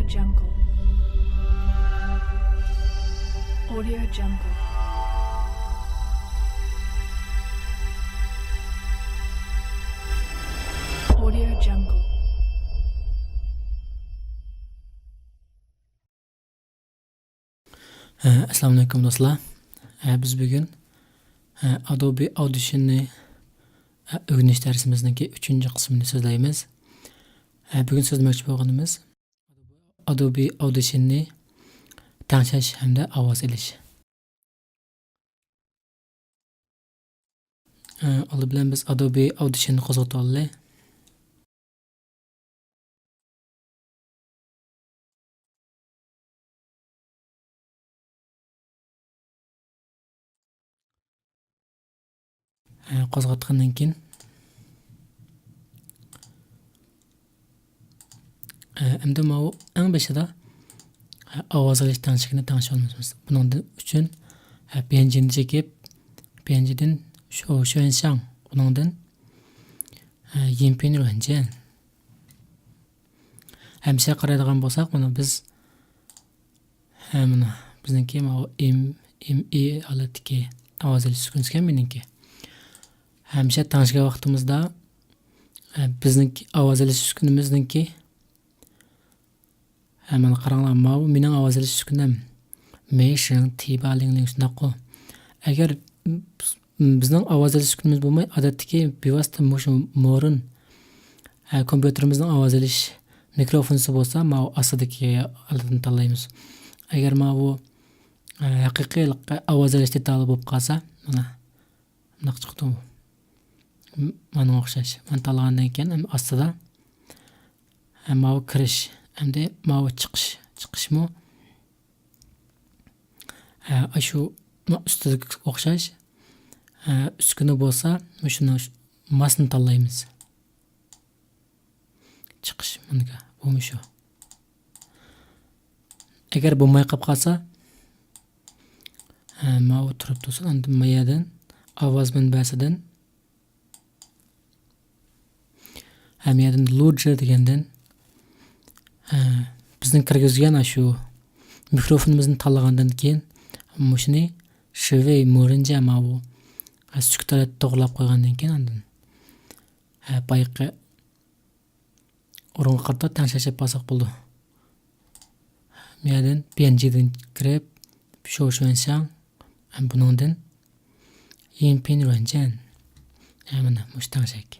Jungle. Audio Jungle. Audio Jungle. Assalomu alaykum do'stlar. Biz bugun Adobe Audition'ni o'rganish darsimizning 3-qismini so'zlaymiz. Bugun so'zlamoqchi bo'lganimiz Adobe Audition'ni tanlash hamda ovoz olish. Oldin bilan biz Adobe Audition'ni qo'zg'ata olaylik. Qo'zg'atgandan keyin endi bu eng beshida ovoz olish tanishligini tanishib olamiz. Buning uchun PNG'ni chekib, PNG'dan sho'nsang, buningdan yinpin o'rgangan. Hamsa qaraydigan bo'lsak, buni biz mana bizniki ME holatdagi ovoz olish sukunsigan meniki. Hamsa tanishgan vaqtimizda bizning ovoz olish sukunimizniki mana qaranglar, mening ovoz olish sukunim meshin tibaling shunaqo. Agar bizning ovoz olish sukunimiz bo'lmay, odatdagi bevosita mo'rin kompyuterimizning ovoz olish mikrofonisi bo'lsa, ostidagi oldini tanlaymiz. Agar bu haqiqiy ovoz olish detali bo'lib qolsa, mana bunaqa chiqdi. Mana o'xshash. Men tanlagandan keyin ostida kirish hamda chiqishmi shu ustida o'xshash uskuna bo'lsa, shuni masni tanlaymiz. Chiqish bunga bu shu. Agar bo'lmay qolsa, turib tursin, endi mayadan ovoz manbasidan hamiyadan Loader degandan bizning kirgizgan shu mikrofonimizni tanlagandan keyin shuni shivey mo'rinja bu sukutlar to'g'rilab qo'ygandan keyin andin bayqi o'ringa qarata tanishib bo'lsak bo'ldi. Miyadan PNG'dan kirib sho'nsang, buningdan yinpin o'rgangan. Mana mush tanishak.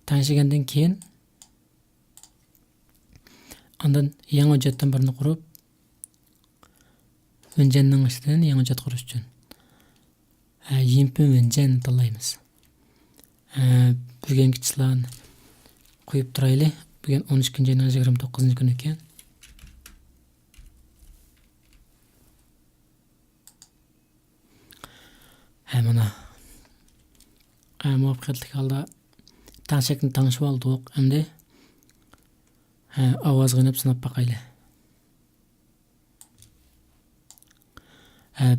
Tanishgandan keyin ondan yangi hujjatdan birini qurib, o'njanning ichidan yangi hujjat qurish uchun yinpin o'njan tanlaymiz. Bugungi chilarni qo'yib turaylik. Bugun 13-29 kun ekan. Mana muvaffaqiyatli holda tanishakni tanishib oldik. Endi ovoz g'inib sinab baqaylik.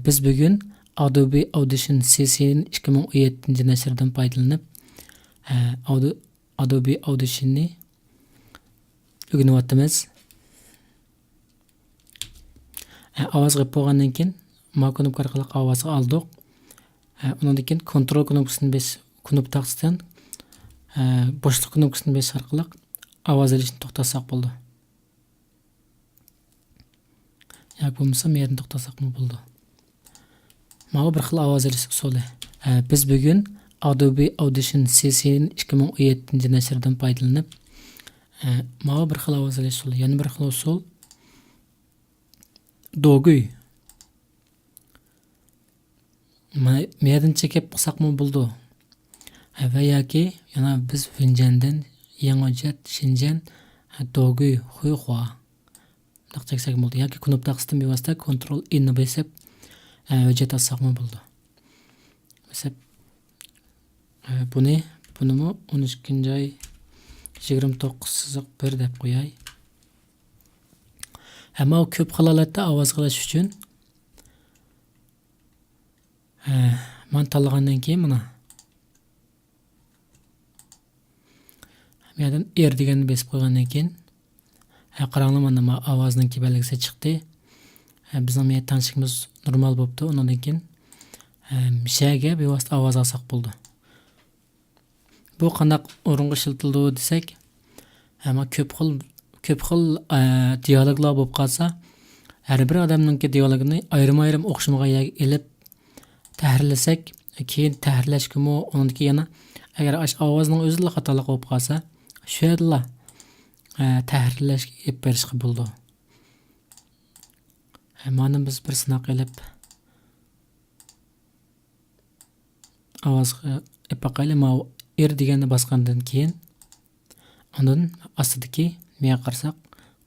Biz bugun Adobe Audition CC 2017-nashrdan foydalanib Adobe Audition'ni o'rganyapmiz. Ovoz qilib bo'lgandan keyin knopka orqali ovozni oldik. Undan keyin kontrol knopkasini bes knopkasidan boshliq knopkasini bes orqali ovoz olishni to'xtatsak bo'ldi. Yoki bo'lmasa yerni to'xtatsak bo'ldi. Mana bir xil ovoz olish usuli. Biz bugun Adobe Audition CC 2017-nashrdan foydalanib mana bir xil ovoz olish usuli. Yana bir xil usul do'guy. Yerdan chekib qilsak bo'ldi. Va yoki yana biz finjandan yangi Shinjan do'guy xuy-xua cheksak bo'ldi. Yoki knopkasidan bevosita Ctrl N ni bosib hujjat olsak bo'ldi. Mesela buni 13-oy 29-1 deb qo'yay. Hamma ko'p holatda ovoz qilish uchun men tanlagandan keyin mana bu yerdan deganni besib qo'ygandan keyin Qaranglar, mana ovozning belgisi chiqdi. Bizning miya tanishimiz normal bo'libdi. Undan keyin mishaga bevosita ovoz olsak bo'ldi. Bu qandaq o'ringa ishlatildi desak, ama ko'p xil dialoglar bo'lib qolsa, har bir odamning dialogini ayrim-ayrim o'xshamaga elib tahrirlasak, keyin tahrirlashgimi, undan keyin yana agar ovozning o'zida xatolik bo'lib qolsa, shu yerda tahrirlashga ep berishga bo'ldi. Mana biz bir sinaq qilib ovozga ep baqayli, deganni bosgandan keyin undan ostidagi miya qarsak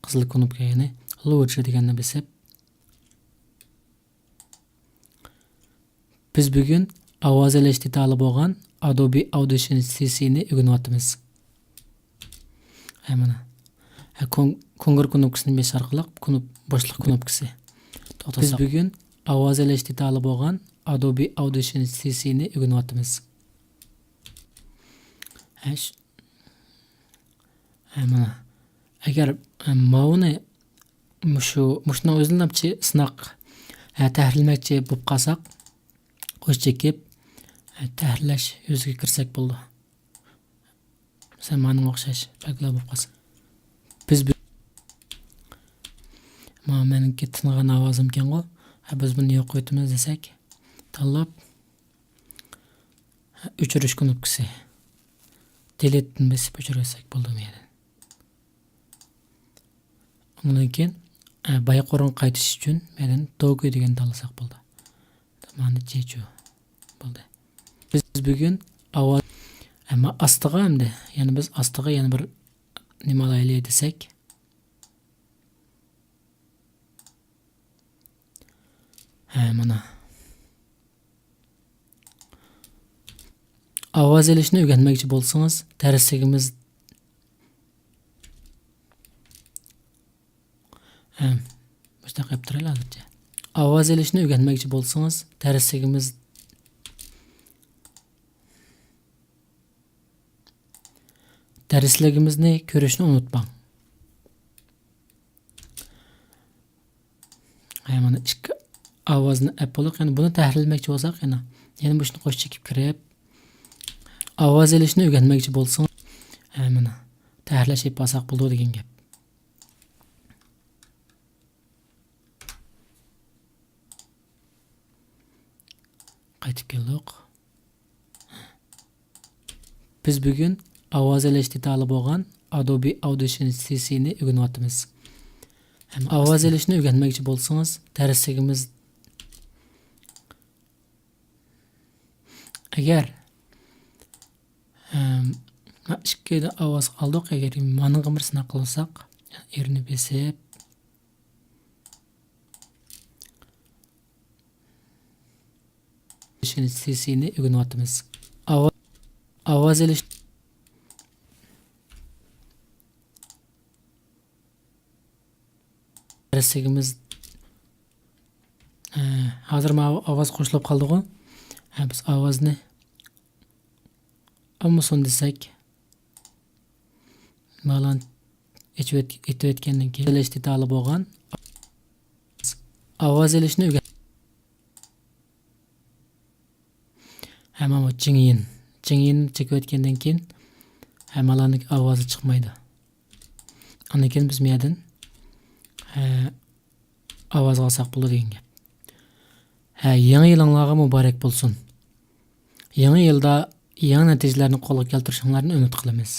qizil knopka, ya'ni lучше deganni besib, biz bugun ovoz elashda talab bo'lgan Adobe Audition CC-ni o'rganyapmiz. Mana ko'ngir knopkasini bes orqali boshliq knopkasi. Biz bugun ovoz elashda talab bo'lgan Adobe Audition CC-ni o'rganyapmiz. Mana agar mavni mushuni o'zlabchi sinoq tahrirlamoqchi bo'lib qolsak, qo'sh chekib tahrirlash yuziga kirsak bo'ldi. Sen ma'ning o'xshash baglar bo'lib qolsa. Biz meniki tingan ovozim ekan-ku. Biz buni yo'q qo'yamiz desak, tanlab o'chirish knopkasi. Delete'ni besib o'chirsak bo'ldi meni. Undan keyin bayaq o'rin qaytish uchun men Dogo degan tanlasak bo'ldi. Mana chechu bo'ldi. Biz bugun ovoz ama ostiga hamda, ya'ni biz ostiga yana bir nima qilaylik desak, mana ovoz elishni o'rganmoqchi bo'lsangiz, darsligimiz mustaqil qilib turaylik. Ovoz elishni o'rganmoqchi bo'lsangiz, darsligimizni ko'rishni unutmang. Mana ikki ovozni Apple, ya'ni buni tahrirlamoqchi bo'lsak, yana bu shuni qo'shib chekib kirib, ovoz elishni o'rganmoqchi bo'lsangiz, mana tahrirlash yapsak bo'ldi degan gap. Qaytib keldik. Biz bugun ovoz elashda talab bo'lgan Adobe Audition CC-ni o'rganyapmiz. Ovoz elishni o'rganmoqchi bo'lsangiz, darsligimiz agar ikkita ovoz oldik, agar mana g'imirsini qilsak, erini besib CC-ni o'rganyapmiz. Ovoz elish darsligimiz hozir ovoz qo'shilib qoldi-ku. Biz ovozni ammoson desak, baland etayotgandan keyin elashda talab bo'lgan ovoz elishni hamma jingyin chekayotgandan keyin hammalarning ovozi chiqmaydi. Undan keyin biz miyadan ovoz olsak bo'ladi degan gap. Yangi yilingizga muborak bo'lsin. Yangi yilda yangi natijalarni qo'lga keltirishinglarni umid qilamiz.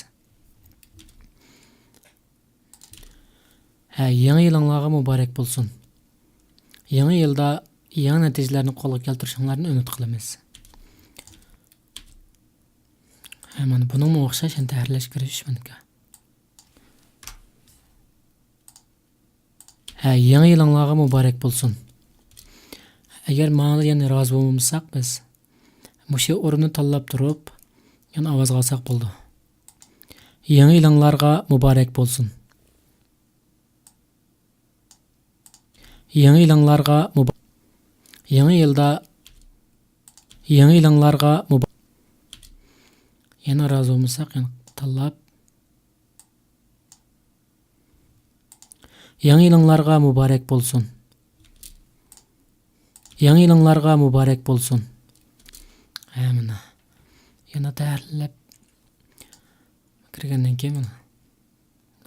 Yangi yilingizga muborak bo'lsin. Yangi yilda yangi natijalarni qo'lga keltirishinglarni umid qilamiz. Mana buningga o'xshash tahrirlash kirish mumkin. Yangi yilingizga muborak bo'lsin. Agar mana yana rozi bo'lmasak, biz mushu o'rinni tanlab turib, yana ovoz olsak bo'ldi. Yangi yilingizga muborak bo'lsin. Yangi yilingizga yangi yilda yangi yilingizga yana rozi bo'lmasak, yana tanlab Yangi yılinglarga mübarek bolsun. Yangi yılinglarga mübarek bolsun. Mana. Yana tayyorlab kirgandan keyin mana.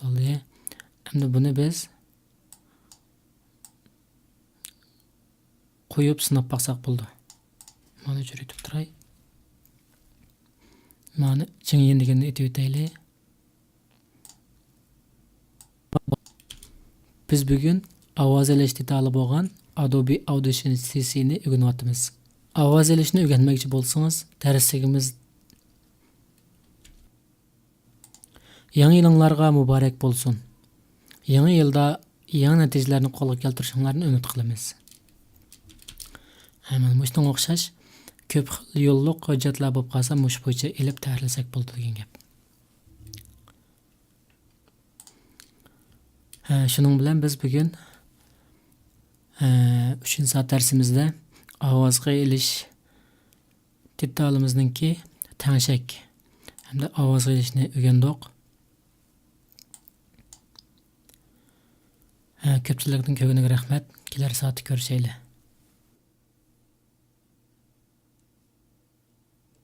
Bo'ldi. Endi buni biz qo'yib sinab baqsaq bo'ldi. Mana yuritib turay. Mana ching yendigini aytib o'taylik. Biz bugun ovoz elish detali bo'lgan Adobe Audition CC-ni o'rganyapmiz. Ovoz elishni o'rganmoqchi bo'lsangiz, darsligimiz Yangi yılinglarga mübarek bolsun. Yangi yılda yangi natijalarni qo'lga keltirishinglarni umid qilamiz. Hemen mushunga o'xshash ko'p xil yo'lliq hujjatlar bo'lib qolsa, mush bo'yicha elib tayyorlasak bo'ldi degan gap. Shuning bilan biz bugun 3-soat darsimizda ovozga elish detalimizningki tanshak hamda ovozga elishni o'rgandik. Ko'pchilikning ko'ngiliga rahmat. Kelar soatda ko'rishaylik.